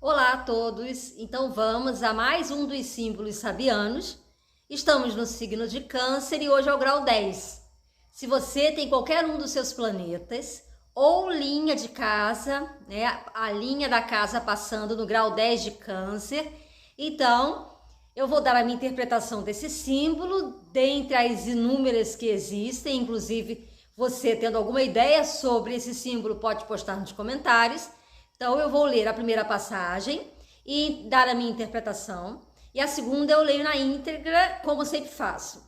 Olá a todos, então vamos a mais um dos símbolos sabianos. Estamos no signo de Câncer e hoje é o grau 10. Se você tem qualquer um dos seus planetas ou linha de casa, a linha da casa passando no grau 10 de Câncer, então eu vou dar a minha interpretação desse símbolo, dentre as inúmeras que existem, inclusive você tendo alguma ideia sobre esse símbolo pode postar nos comentários. Então eu vou ler a primeira passagem e dar a minha interpretação, e a segunda eu leio na íntegra, como sempre faço.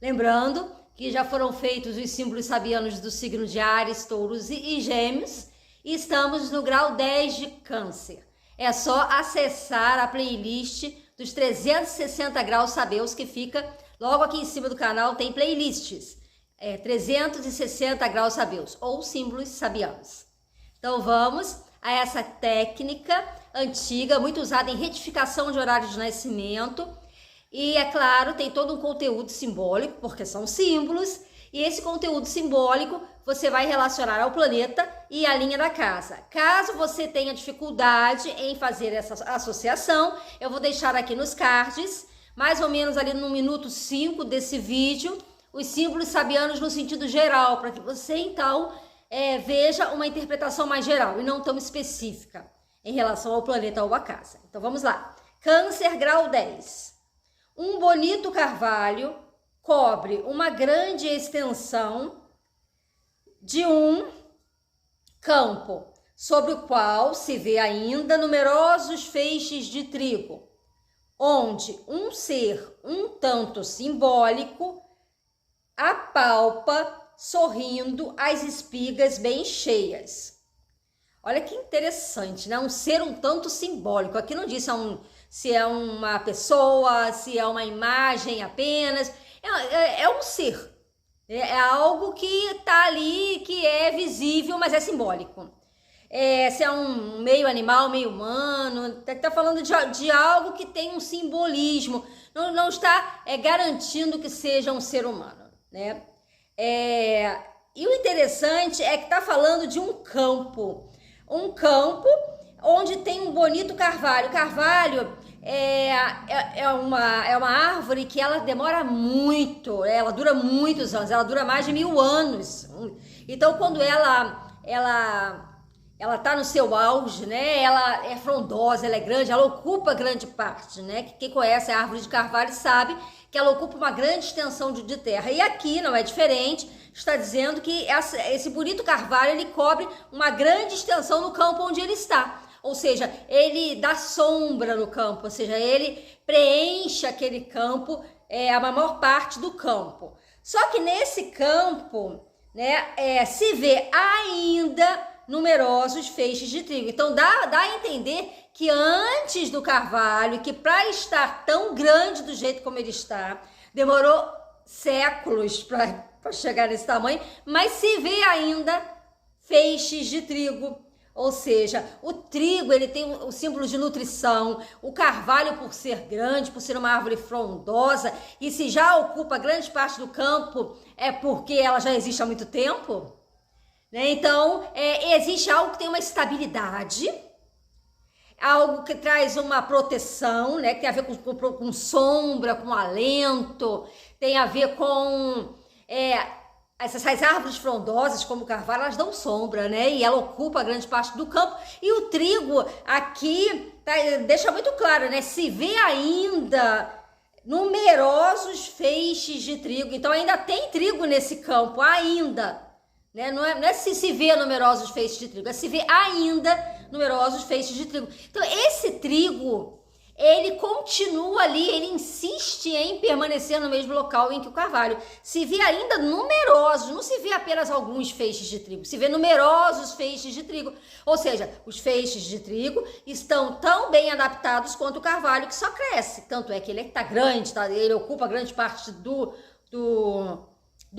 Lembrando que já foram feitos os símbolos sabianos do signo de Áries, Touros e Gêmeos, e estamos no grau 10 de Câncer. É só acessar a playlist dos 360 graus sabeus, que fica logo aqui em cima do canal, tem playlists. 360 graus sabeus, ou símbolos sabianos. Então vamos a essa técnica antiga, muito usada em retificação de horário de nascimento. E, é claro, tem todo um conteúdo simbólico, porque são símbolos. E esse conteúdo simbólico você vai relacionar ao planeta e à linha da casa. Caso você tenha dificuldade em fazer essa associação, eu vou deixar aqui nos cards, mais ou menos ali no minuto 5 desse vídeo, os símbolos sabianos no sentido geral, para que você, então, veja uma interpretação mais geral e não tão específica em relação ao planeta ou à casa. Então vamos lá. Câncer, grau 10. Um bonito carvalho cobre uma grande extensão de um campo, sobre o qual se vê ainda numerosos feixes de trigo, onde um ser um tanto simbólico apalpa sorrindo as espigas bem cheias. Olha que interessante, né? Um ser um tanto simbólico. Aqui não diz se é uma pessoa, se é uma imagem apenas. É um ser. É algo que está ali, que é visível, mas é simbólico. Se é um meio animal, meio humano, está falando de algo que tem um simbolismo. Não está garantindo que seja um ser humano, né? E o interessante é que está falando de um campo onde tem um bonito carvalho. Carvalho é uma árvore que ela demora muito, ela dura muitos anos, ela dura mais de 1000 anos. Então, quando ela tá no seu auge, né? Ela é frondosa, ela é grande, ela ocupa grande parte, né? Quem conhece a árvore de carvalho sabe que ela ocupa uma grande extensão de terra. E aqui não é diferente, está dizendo que esse bonito carvalho, ele cobre uma grande extensão no campo onde ele está. Ou seja, ele dá sombra no campo, ou seja, ele preenche aquele campo, a maior parte do campo. Só que nesse campo, né, se vê ainda numerosos feixes de trigo. Então dá a entender que antes do carvalho, que para estar tão grande do jeito como ele está, demorou séculos para chegar nesse tamanho, mas se vê ainda feixes de trigo. Ou seja, o trigo, ele tem o símbolo de nutrição, o carvalho, por ser grande, por ser uma árvore frondosa, e se já ocupa grande parte do campo, é porque ela já existe há muito tempo, né? Então, existe algo que tem uma estabilidade, algo que traz uma proteção, né? Que tem a ver com sombra, com alento, tem a ver com essas árvores frondosas, como o carvalho, elas dão sombra, né? E ela ocupa grande parte do campo. E o trigo aqui deixa muito claro, né? Se vê ainda numerosos feixes de trigo. Então ainda tem trigo nesse campo, ainda. Né? Não é se vê numerosos feixes de trigo, é se vê ainda numerosos feixes de trigo. Então esse trigo, ele continua ali, ele insiste em permanecer no mesmo local em que o carvalho. Se vê ainda numerosos, não se vê apenas alguns feixes de trigo, se vê numerosos feixes de trigo. Ou seja, os feixes de trigo estão tão bem adaptados quanto o carvalho, que só cresce. Tanto é que ele está grande, ele ocupa grande parte do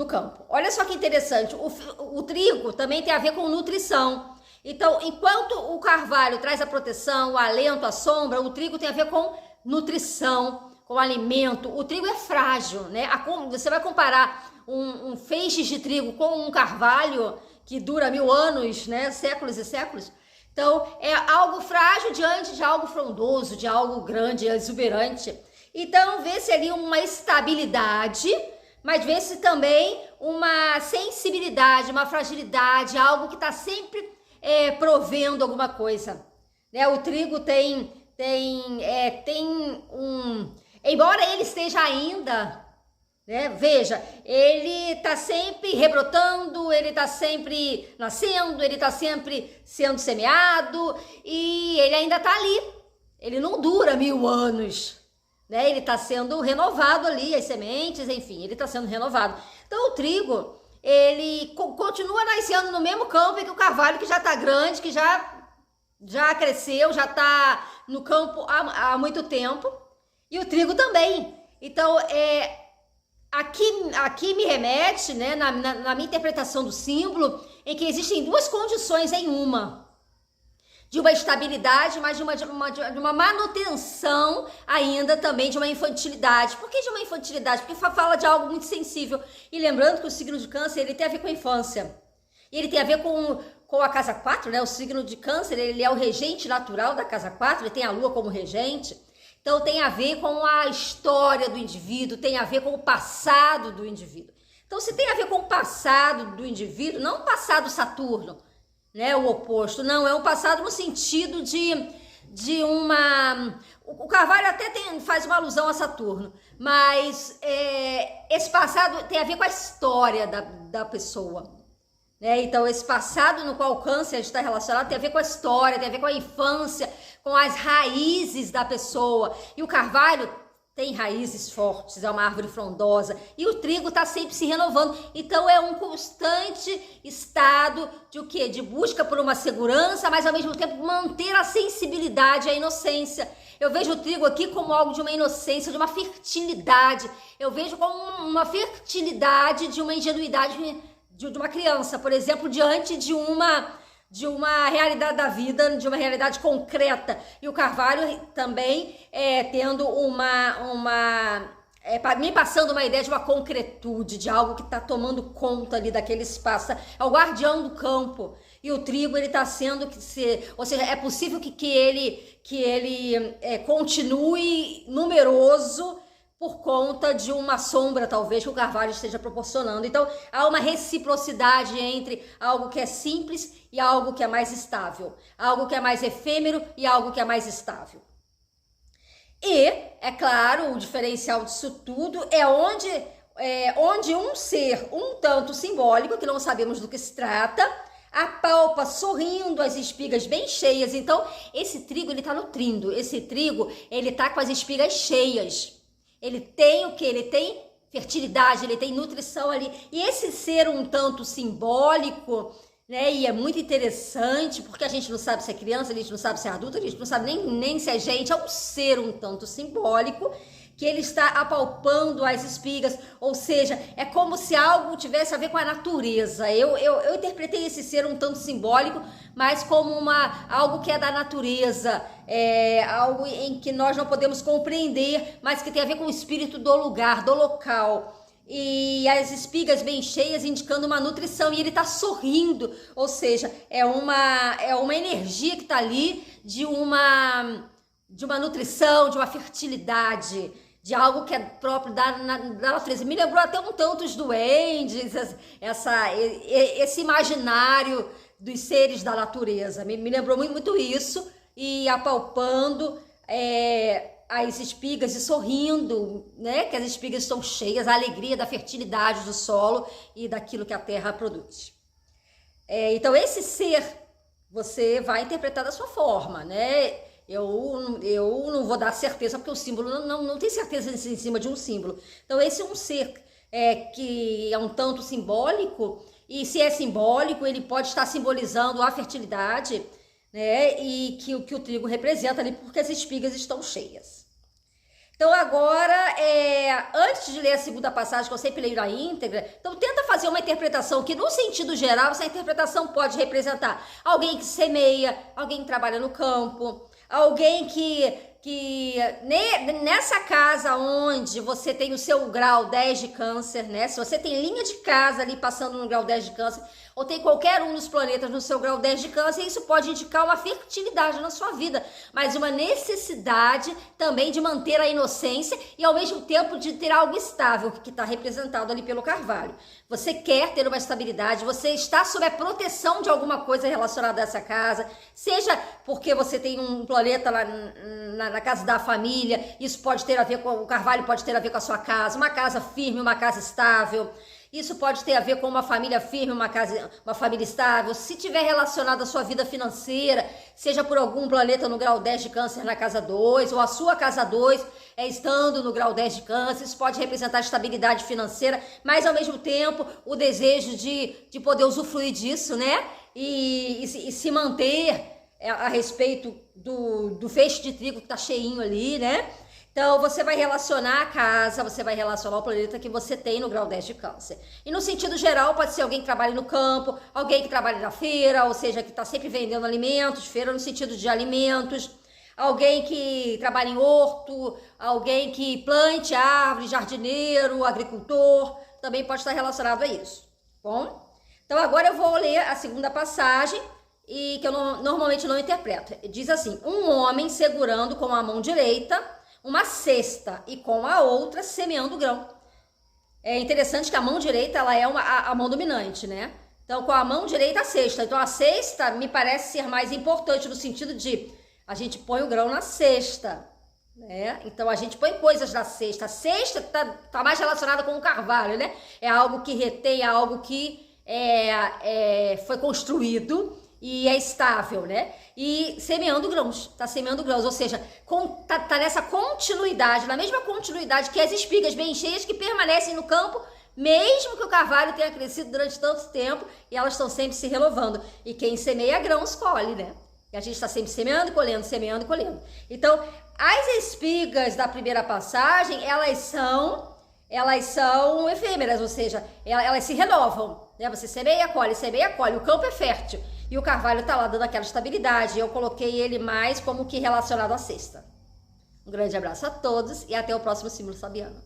campo. Olha só que interessante, o trigo também tem a ver com nutrição. Então, enquanto o carvalho traz a proteção, o alento, a sombra, o trigo tem a ver com nutrição, com alimento. O trigo é frágil, né? Você vai comparar um feixe de trigo com um carvalho que dura 1000 anos, né? Séculos e séculos. Então, é algo frágil diante de algo frondoso, de algo grande, exuberante. Então, vê-se ali uma estabilidade, mas vê-se também uma sensibilidade, uma fragilidade, algo que está sempre provendo alguma coisa. Né? O trigo tem um... Embora ele esteja ainda... Né? Veja, ele está sempre rebrotando, ele está sempre nascendo, ele está sempre sendo semeado e ele ainda está ali. Ele não dura 1000 anos, né? Ele está sendo renovado ali, as sementes, enfim, ele está sendo renovado. Então o trigo, ele continua nascendo no mesmo campo que o carvalho, que já está grande, que já cresceu, já está no campo há muito tempo, e o trigo também. Então, Aqui me remete, né, na minha interpretação do símbolo, em que existem duas condições em uma. De uma estabilidade, mas de uma manutenção ainda também de uma infantilidade. Por que de uma infantilidade? Porque fala de algo muito sensível. E lembrando que o signo de Câncer, ele tem a ver com a infância. E ele tem a ver com a casa 4, né? O signo de Câncer, ele é o regente natural da casa 4, ele tem a lua como regente. Então tem a ver com a história do indivíduo, tem a ver com o passado do indivíduo. Então se tem a ver com o passado do indivíduo, não o passado Saturno, né, o oposto, não, é um passado no sentido de uma... O Carvalho até faz uma alusão a Saturno, mas esse passado tem a ver com a história da pessoa. Né? Então esse passado no qual o Câncer está relacionado tem a ver com a história, tem a ver com a infância, com as raízes da pessoa. E o carvalho tem raízes fortes, é uma árvore frondosa. E o trigo está sempre se renovando. Então é um constante estado de o quê? De busca por uma segurança, mas ao mesmo tempo manter a sensibilidade, a inocência. Eu vejo o trigo aqui como algo de uma inocência, de uma fertilidade. Eu vejo como uma fertilidade de uma ingenuidade de uma criança, por exemplo, diante de uma realidade da vida, de uma realidade concreta. E o carvalho também tendo me passando uma ideia de uma concretude, de algo que está tomando conta ali daquele espaço. É o guardião do campo. E o trigo, ele está sendo ou seja, é possível que ele continue numeroso por conta de uma sombra, talvez, que o carvalho esteja proporcionando. Então, há uma reciprocidade entre algo que é simples e algo que é mais estável. Algo que é mais efêmero e algo que é mais estável. E, é claro, o diferencial disso tudo é onde um ser um tanto simbólico, que não sabemos do que se trata, apalpa sorrindo as espigas bem cheias. Então, esse trigo, ele está nutrindo. Esse trigo, ele está com as espigas cheias. Ele tem o que? Ele tem fertilidade, ele tem nutrição ali. E esse ser um tanto simbólico, né? E é muito interessante, porque a gente não sabe se é criança, a gente não sabe se é adulto, a gente não sabe nem se é gente. É um ser um tanto simbólico, que ele está apalpando as espigas, ou seja, é como se algo tivesse a ver com a natureza. Eu interpretei esse ser um tanto simbólico, mas como algo que é da natureza, algo em que nós não podemos compreender, mas que tem a ver com o espírito do lugar, do local. E as espigas bem cheias indicando uma nutrição, e ele está sorrindo, ou seja, é uma energia que está ali de uma nutrição, de uma fertilidade, de algo que é próprio da natureza. Me lembrou até um tanto os duendes, esse imaginário dos seres da natureza. Me lembrou muito isso, e apalpando as espigas e sorrindo, né? Que as espigas estão cheias, a alegria da fertilidade do solo e daquilo que a terra produz. Então esse ser, você vai interpretar da sua forma, né? Eu não vou dar certeza, porque o símbolo não tem certeza em cima de um símbolo. Então esse é um ser que é um tanto simbólico, e se é simbólico, ele pode estar simbolizando a fertilidade, né? E que o trigo representa ali, porque as espigas estão cheias. Então agora, antes de ler a segunda passagem, que eu sempre leio na íntegra, então tenta fazer uma interpretação que, no sentido geral, essa interpretação pode representar alguém que semeia, alguém que trabalha no campo, alguém que nessa casa onde você tem o seu grau 10 de câncer, né? Se você tem linha de casa ali passando no grau 10 de câncer, ou tem qualquer um dos planetas no seu grau 10 de câncer, isso pode indicar uma fertilidade na sua vida, mas uma necessidade também de manter a inocência e ao mesmo tempo de ter algo estável, que está representado ali pelo Carvalho. Você quer ter uma estabilidade, você está sob a proteção de alguma coisa relacionada a essa casa, seja porque você tem um planeta lá na casa da família, isso pode ter a ver com, o Carvalho pode ter a ver com a sua casa, uma casa firme, uma casa estável. Isso pode ter a ver com uma família firme, uma família estável. Se tiver relacionado à sua vida financeira, seja por algum planeta no grau 10 de câncer na casa 2, ou a sua casa 2 estando no grau 10 de câncer, isso pode representar estabilidade financeira, mas ao mesmo tempo o desejo de poder usufruir disso, né? E se manter a respeito do feixe de trigo que tá cheinho ali, né? Então, você vai relacionar a casa, você vai relacionar o planeta que você tem no grau 10 de câncer. E no sentido geral, pode ser alguém que trabalha no campo, alguém que trabalha na feira, ou seja, que está sempre vendendo alimentos, feira no sentido de alimentos, alguém que trabalha em horto, alguém que plante árvore, jardineiro, agricultor, também pode estar relacionado a isso. Bom, então agora eu vou ler a segunda passagem, e que eu normalmente não interpreto. Diz assim: um homem segurando com a mão direita uma cesta e com a outra semeando grão. É interessante que a mão direita ela é a mão dominante, né? Então, com a mão direita a cesta. Então, a cesta me parece ser mais importante no sentido de a gente põe o grão na cesta, né? Então, a gente põe coisas na cesta. A cesta tá mais relacionada com o Carvalho, né? É algo que retém, é algo que foi construído e é estável, né? E semeando grãos, tá semeando grãos, ou seja, tá nessa continuidade, na mesma continuidade que as espigas bem cheias que permanecem no campo, mesmo que o carvalho tenha crescido durante tanto tempo, e elas estão sempre se renovando. E quem semeia grãos colhe, né? E a gente está sempre semeando e colhendo, semeando e colhendo. Então, as espigas da primeira passagem, elas são efêmeras, ou seja, elas se renovam, né? Você semeia, colhe, o campo é fértil. E o carvalho tá lá dando aquela estabilidade. Eu coloquei ele mais como que relacionado à cesta. Um grande abraço a todos e até o próximo Símbolo Sabiano.